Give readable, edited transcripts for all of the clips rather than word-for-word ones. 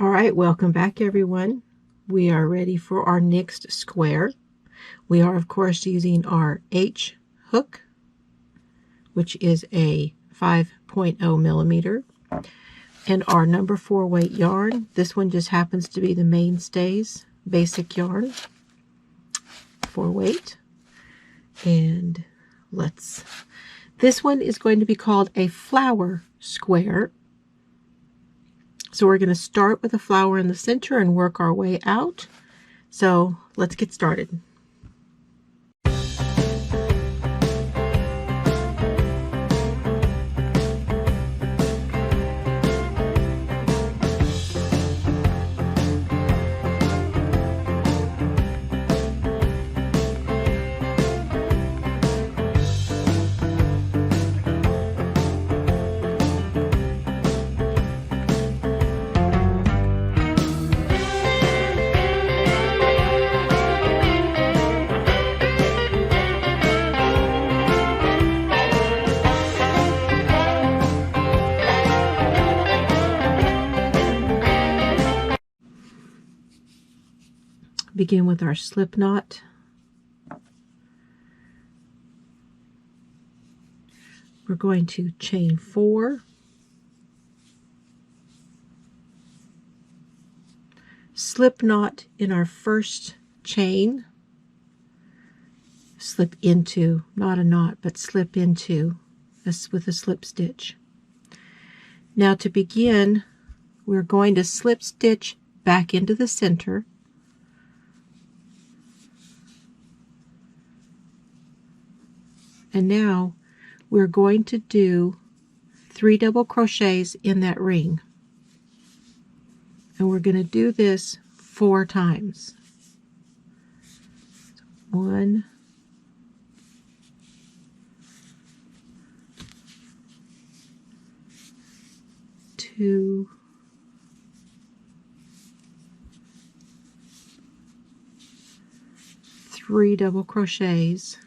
All right, welcome back everyone. We are ready for our next square. We are of course using our H hook, which is a 5.0 millimeter, and our number 4 weight yarn. This one just happens to be the Mainstays basic yarn, 4 weight. And this one is going to be called a flower square. So we're going to start with a flower in the center and work our way out. So let's get started. Begin with our slip knot. We're going to chain 4, slip knot in our first chain, slip into, not a knot, but slip into this with a slip stitch. Now to begin, we're going to slip stitch back into the center. And now we're going to do 3 double crochets in that ring. And we're going to do this 4 times. 1, 2, 3 double crochets.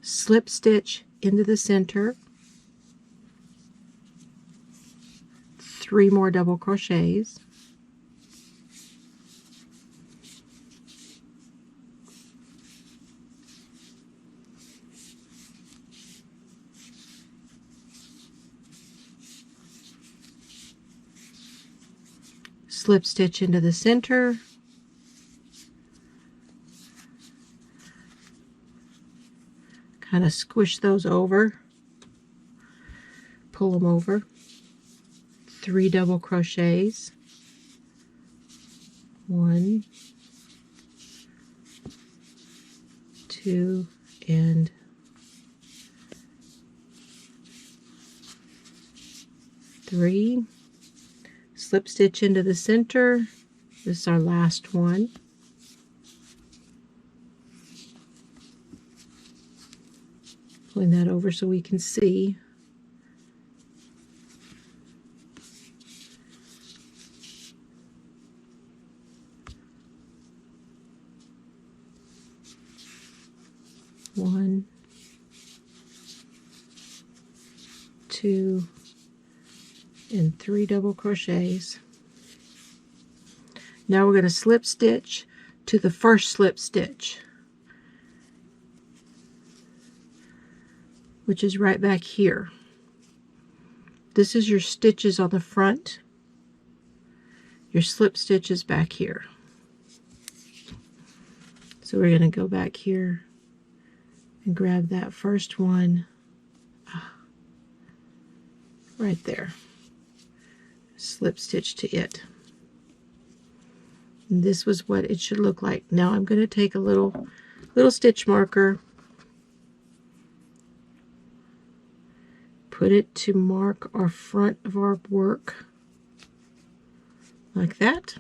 Slip stitch into the center, 3 more double crochets, slip stitch into the center, kind of squish those over, pull them over, 3 double crochets, 1, 2, and 3. Slip stitch into the center. This is our last one. Pulling that over so we can see. One, 2, and 3 double crochets. Now we're going to slip stitch to the first slip stitch, which is right back here. This is your stitches on the front. Your slip stitch is back here. So we're going to go back here and grab that first one right there. Slip stitch to it. And this was what it should look like. Now I'm going to take a little stitch marker, put it to mark our front of our work like that.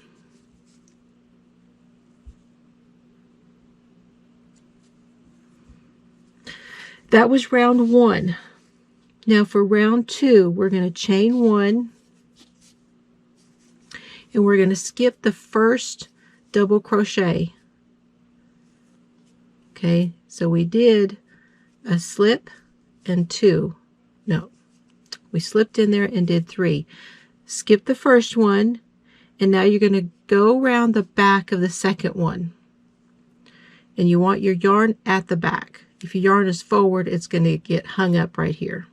That was round 1. Now for round 2, we're going to chain 1, and we're going to skip the first double crochet. Okay, so we did a slip and 2. No, we slipped in there and did 3. Skip the first one, And now you're going to go around the back of the second one. And you want your yarn at the back. If your yarn is forward, it's going to get hung up right here.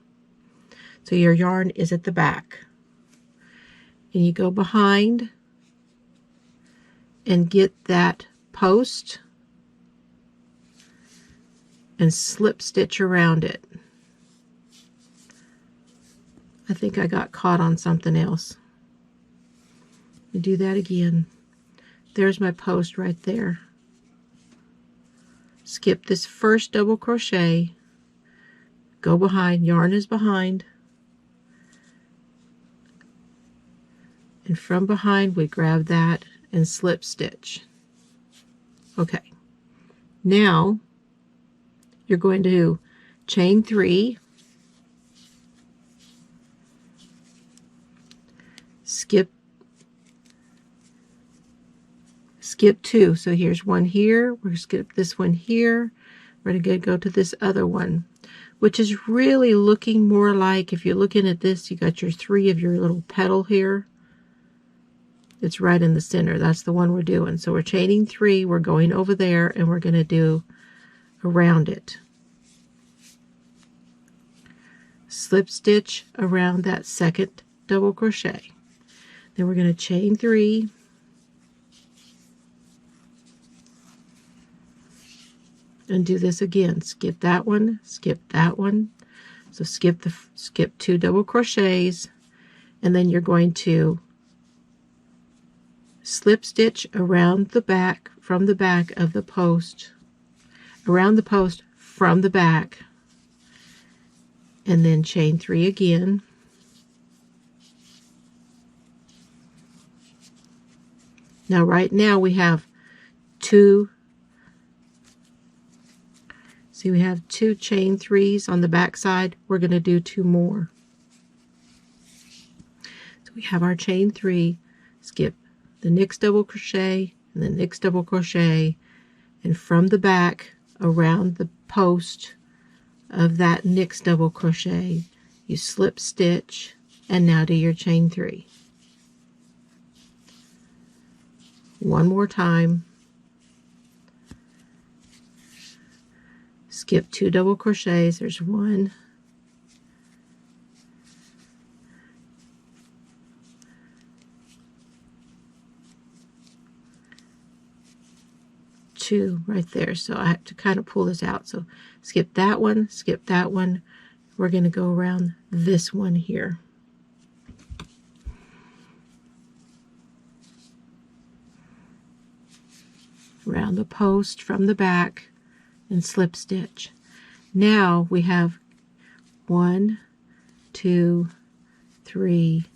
So your yarn is at the back. And you go behind and get that post and slip stitch around it. I think I got caught on something else. You do that again. There's my post right there. Skip this first double crochet, go behind, yarn is behind, and from behind we grab that and slip stitch. Okay, now you're going to chain 3, skip 2. So here's one here. We're going to skip this one here. We're going to go to this other one, which is really looking more like, if you're looking at this, you got your 3 of your little petal here. It's right in the center. That's the one we're doing. So we're chaining 3. We're going over there, and we're going to do around it. Slip stitch around that second double crochet. Then we're going to chain 3. And do this again. Skip that one, skip that one. So skip 2 double crochets, and then you're going to slip stitch around the back, from the back of the post, around the post from the back, and then chain 3 again. Now right now we have 2. See, we have 2 chain 3s on the back side. We're going to do 2 more. So we have our chain 3, skip the next double crochet and the next double crochet, and from the back around the post of that next double crochet, you slip stitch, and now do your chain 3. One more time. Skip 2 double crochets. There's 1, 2 right there. So I have to kind of pull this out. So skip that one, skip that one. We're going to go around this one here. Around the post from the back and slip stitch. Now we have 1, 2, 3,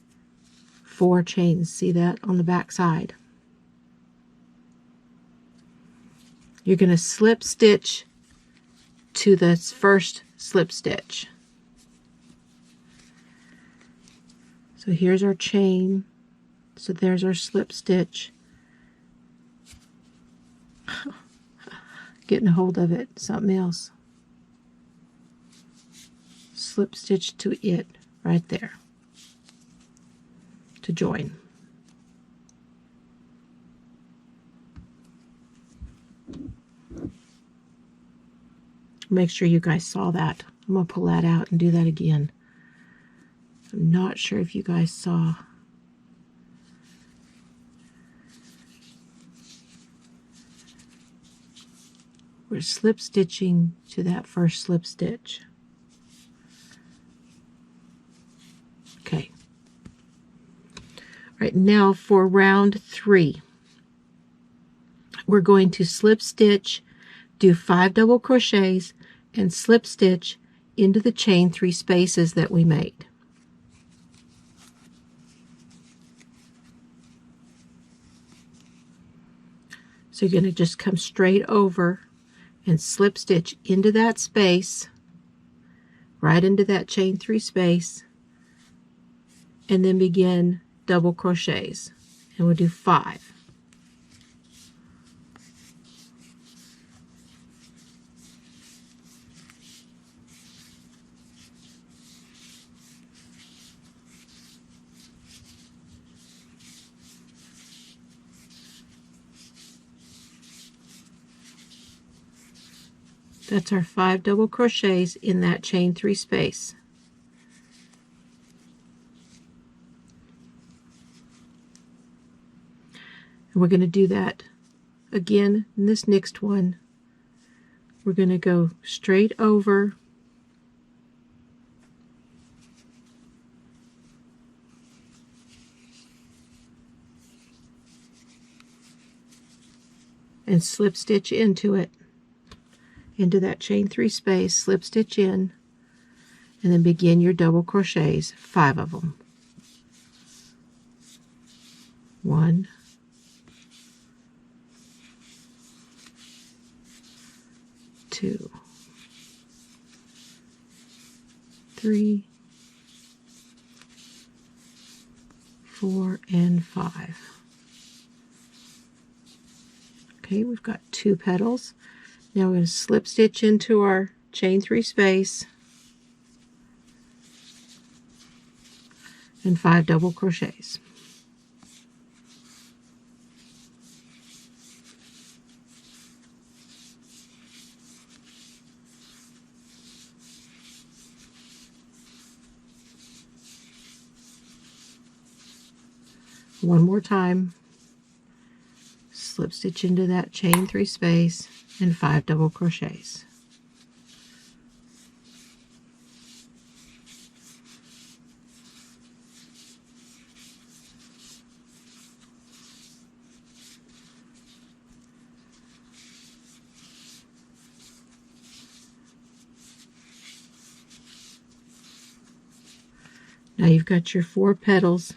4 chains. See that on the back side? You're going to slip stitch to this first slip stitch. So here's our chain. So there's our slip stitch. Getting a hold of it, something else. Slip stitch to it right there to join. Make sure you guys saw that. I'm going to pull that out and do that again. I'm not sure if you guys saw. We're slip stitching to that first slip stitch. Okay. All right, now for round 3, we're going to slip stitch, do 5 double crochets, and slip stitch into the chain 3 spaces that we made. So you're going to just come straight over and slip stitch into that space, right into that chain 3 space, and then begin double crochets. And we'll do 5. That's our 5 double crochets in that chain 3 space. And we're going to do that again in this next one. We're going to go straight over and slip stitch into it, into that chain 3 space, slip stitch in, and then begin your double crochets, 5 of them. 1, 2, 3, 4, and 5. Okay, we've got 2 petals. Now we're going to slip stitch into our chain 3 space and 5 double crochets. One more time. Slip stitch into that chain 3 space and 5 double crochets. Now you've got your 4 petals,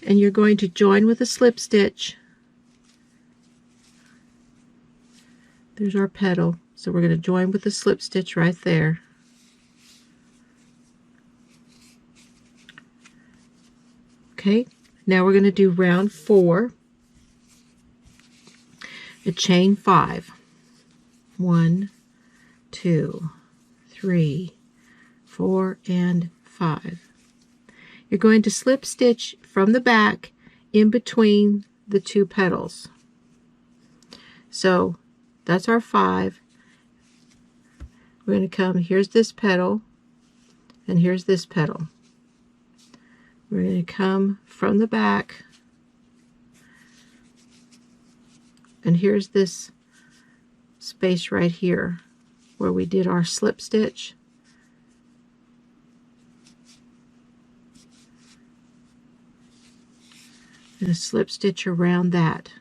and you're going to join with a slip stitch. There's our petal, so we're going to join with a slip stitch right there. Okay, now we're going to do round 4, a chain 5. 1, 2, 3, 4, and 5. You're going to slip stitch from the back in between the 2 petals. So that's our 5. We're going to come, here's this petal, and here's this petal. We're going to come from the back, and here's this space right here where we did our slip stitch. And a slip stitch around that.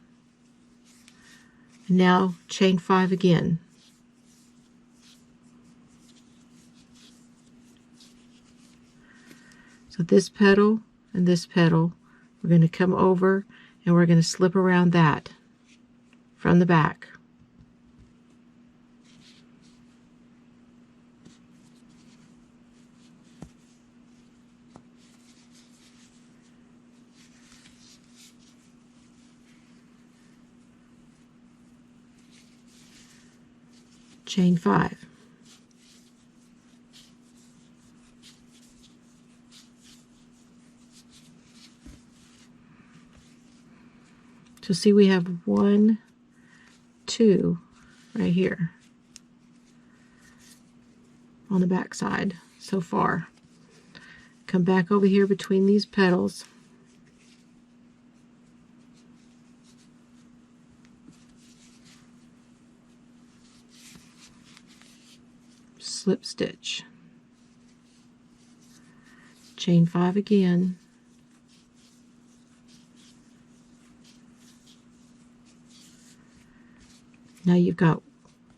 And now chain 5 again. So this petal and this petal, we're going to come over and we're going to slip around that from the back. Chain 5. So see, we have 1, 2 right here on the back side so far. Come back over here between these petals. Slip stitch. Chain 5 again. Now you've got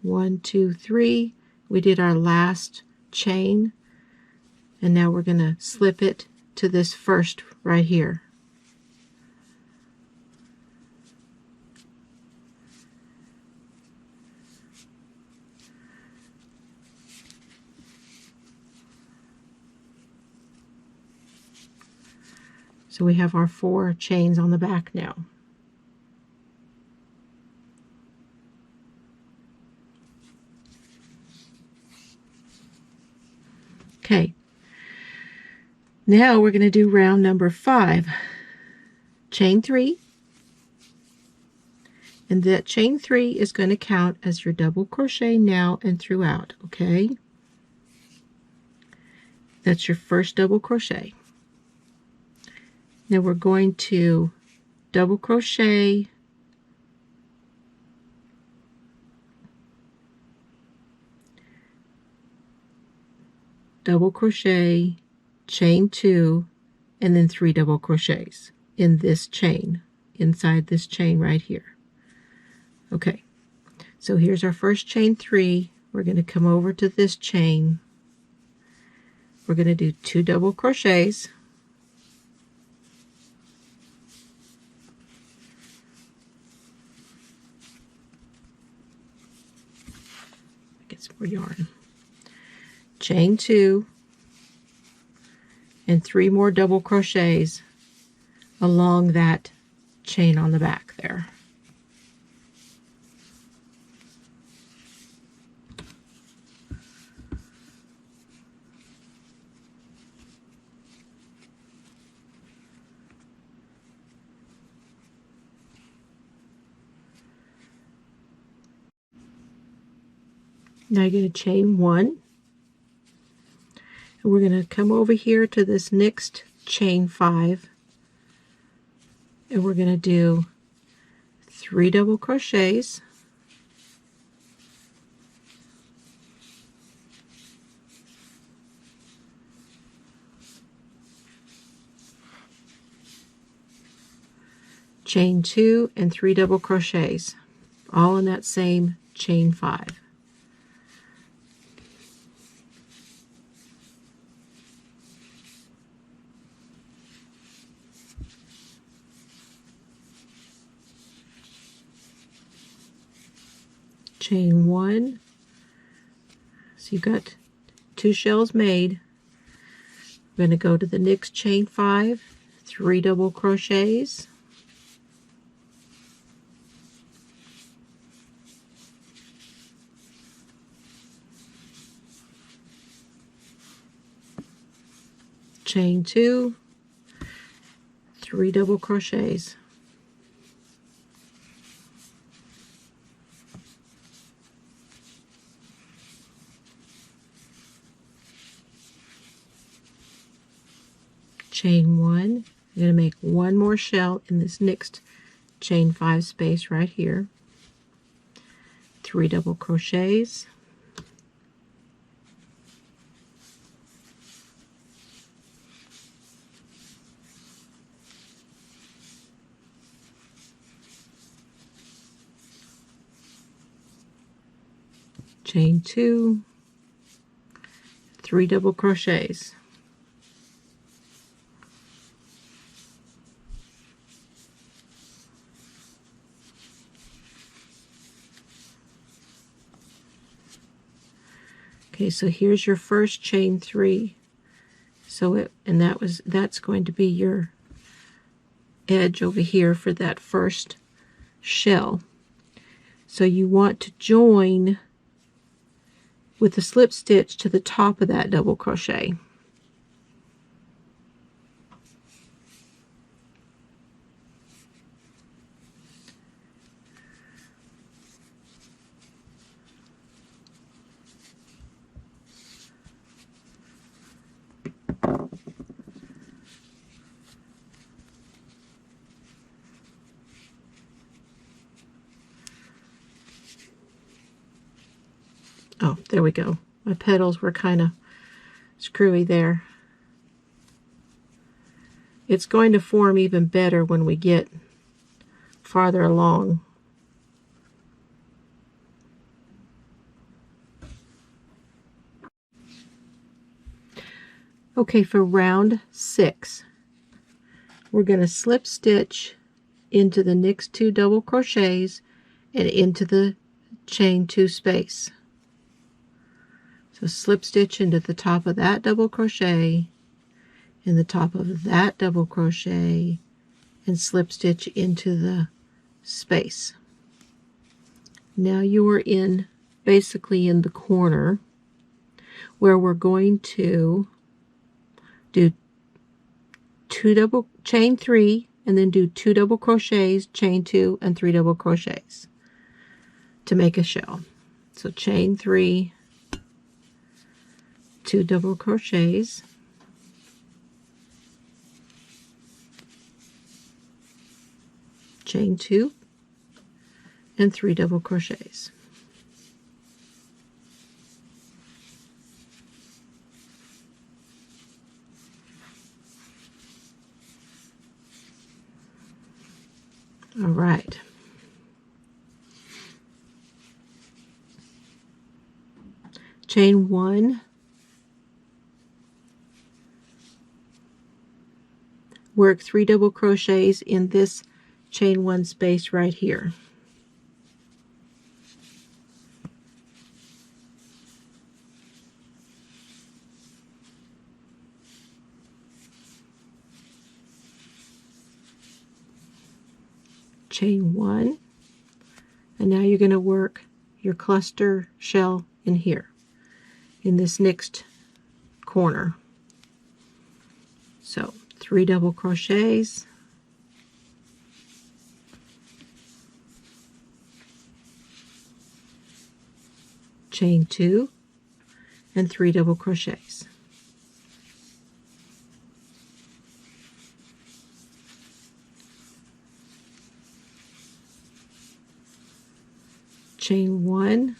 1, 2, 3. We did our last chain, and now we're going to slip it to this first right here. So we have our 4 chains on the back now. Okay, now we're going to do round number 5. Chain 3, And that chain 3 is going to count as your double crochet now and throughout, okay? That's your first double crochet. Now we're going to double crochet, double crochet, chain 2, and then 3 double crochets in this chain, inside this chain right here. Okay, so here's our first chain 3. We're going to come over to this chain. We're going to do 2 double crochets. Get some more yarn. Chain 2 and 3 more double crochets along that chain on the back there. Now you're going to chain 1, and we're going to come over here to this next chain 5, and we're going to do 3 double crochets, chain 2 and 3 double crochets, all in that same chain 5. Chain 1, so you've got 2 shells made. We're going to go to the next chain 5, 3 double crochets, chain 2, 3 double crochets, chain 1. You're going to make 1 more shell in this next chain 5 space right here, 3 double crochets, chain 2, 3 double crochets, okay, so here's your first chain 3. So that's going to be your edge over here for that first shell. So you want to join with the slip stitch to the top of that double crochet. Oh, there we go. My petals were kind of screwy there. It's going to form even better when we get farther along. Okay, for round 6, we're going to slip stitch into the next 2 double crochets and into the chain 2 space. So slip stitch into the top of that double crochet, in the top of that double crochet, and slip stitch into the space. Now you are basically in the corner where we're going to do 2 double chain 3 and then do 2 double crochets, chain 2, and 3 double crochets to make a shell. So chain 3, 2 double crochets, chain 2, and 3 double crochets. All right. Chain 1, work 3 double crochets in this chain 1 space right here. Chain 1, and now you're going to work your cluster shell in here, in this next corner. So 3 double crochets, chain 2, and 3 double crochets. Chain 1,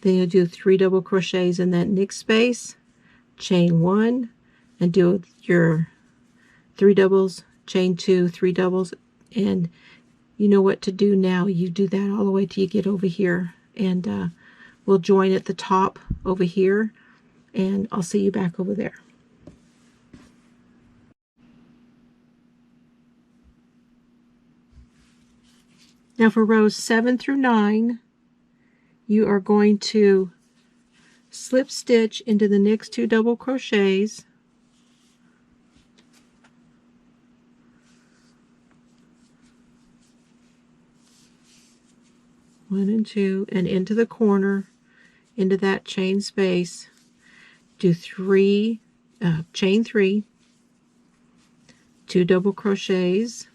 then you'll do 3 double crochets in that next space, chain 1, and do your 3 doubles, chain 2, 3 doubles, and you know what to do now. You do that all the way till you get over here, and we'll join at the top over here, and I'll see you back over there. Now for rows 7 through 9, you are going to slip stitch into the next 2 double crochets, one and 2, and into the corner, into that chain space, do 3, chain 3, 2 double crochets,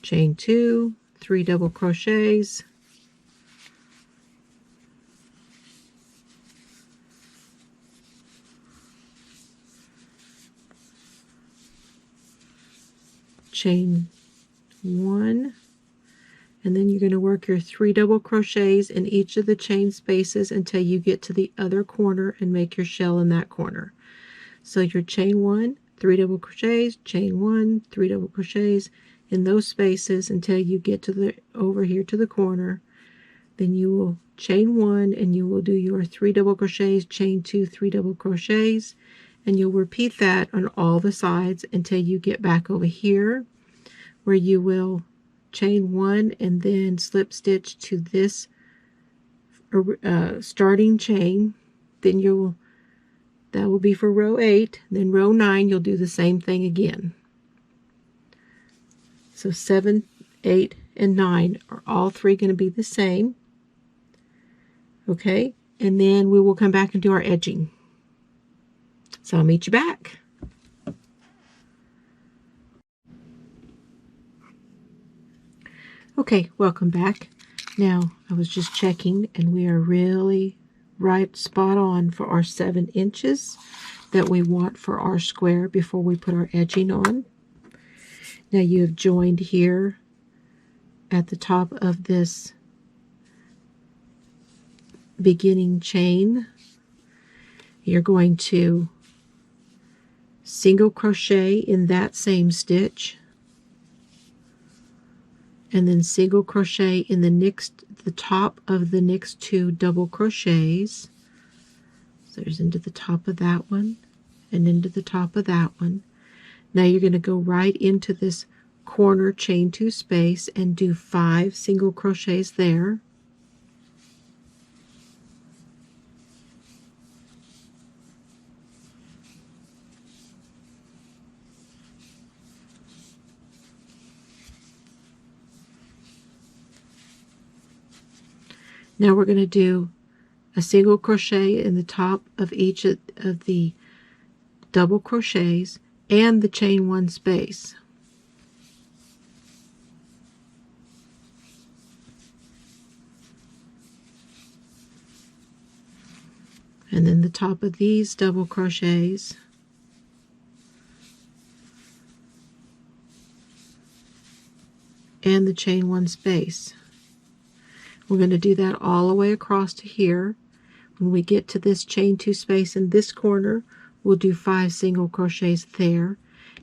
chain 2, 3 double crochets, chain 1, and then you're going to work your 3 double crochets in each of the chain spaces until you get to the other corner and make your shell in that corner. So your chain 1, 3 double crochets, chain 1, 3 double crochets in those spaces until you get to the over here to the corner. Then you will chain 1 and you will do your 3 double crochets, chain 2, 3 double crochets, and you'll repeat that on all the sides until you get back over here, where you will chain 1 and then slip stitch to this starting chain. Then that will be for row 8. Then row 9 you'll do the same thing again. So 7, 8, and 9 are all 3 going to be the same. Okay, and then we will come back and do our edging. So I'll meet you back. Okay, welcome back. Now, I was just checking, and we are really right spot on for our 7 inches that we want for our square before we put our edging on. Now you have joined here at the top of this beginning chain. You're going to single crochet in that same stitch, and then single crochet in the top of the next 2 double crochets. So there's into the top of that one and into the top of that one. Now you're going to go right into this corner chain 2 space and do 5 single crochets there. Now we're going to do a single crochet in the top of each of the double crochets and the chain 1 space. And then the top of these double crochets, and the chain 1 space. We're going to do that all the way across to here. When we get to this chain 2 space in this corner, we'll do 5 single crochets there,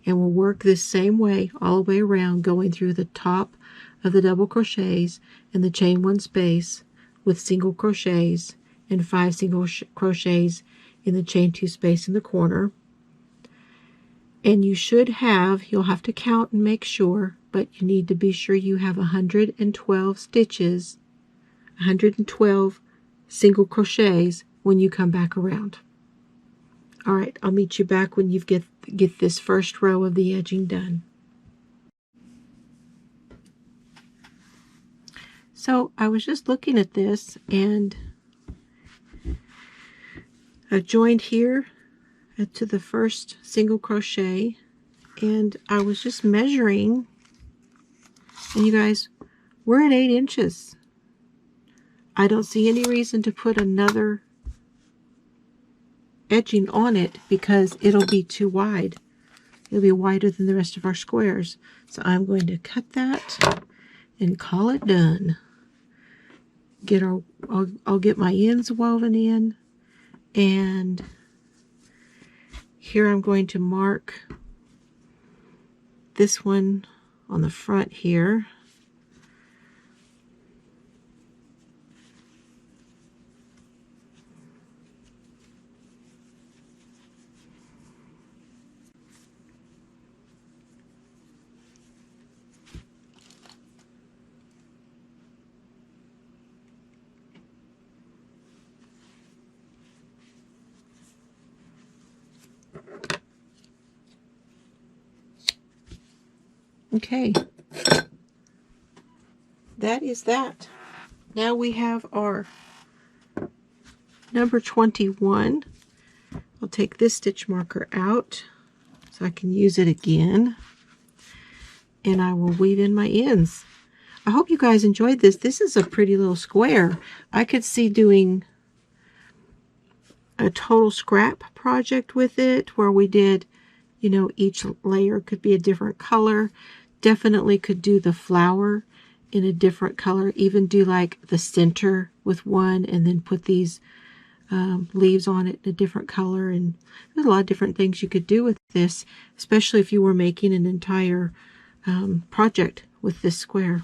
and we'll work this same way all the way around, going through the top of the double crochets and the chain 1 space with single crochets and 5 single crochets in the chain 2 space in the corner. And you should have, you'll have to count and make sure, but you need to be sure you have 112 stitches, 112 single crochets when you come back around. All right, I'll meet you back when you get this first row of the edging done. So I was just looking at this, and I've joined here to the first single crochet, and I was just measuring, and you guys, we're at 8 inches. I don't see any reason to put another edging on it because it'll be too wide. It'll be wider than the rest of our squares. So I'm going to cut that and call it done. I'll get my ends woven in, and here I'm going to mark this one on the front here. Okay, that is that. Now we have our number 21. I'll take this stitch marker out so I can use it again, and I will weave in my ends. I hope you guys enjoyed this. This is a pretty little square. I could see doing a total scrap project with it where we did, you know, each layer could be a different color. Definitely could do the flower in a different color, even do like the center with one and then put these leaves on it in a different color. And there's a lot of different things you could do with this, especially if you were making an entire project with this square.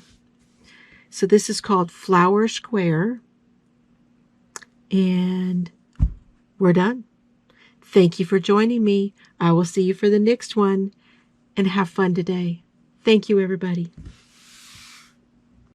So this is called Flower Square, and we're done. Thank you for joining me. I will see you for the next one, and have fun today. Thank you, everybody.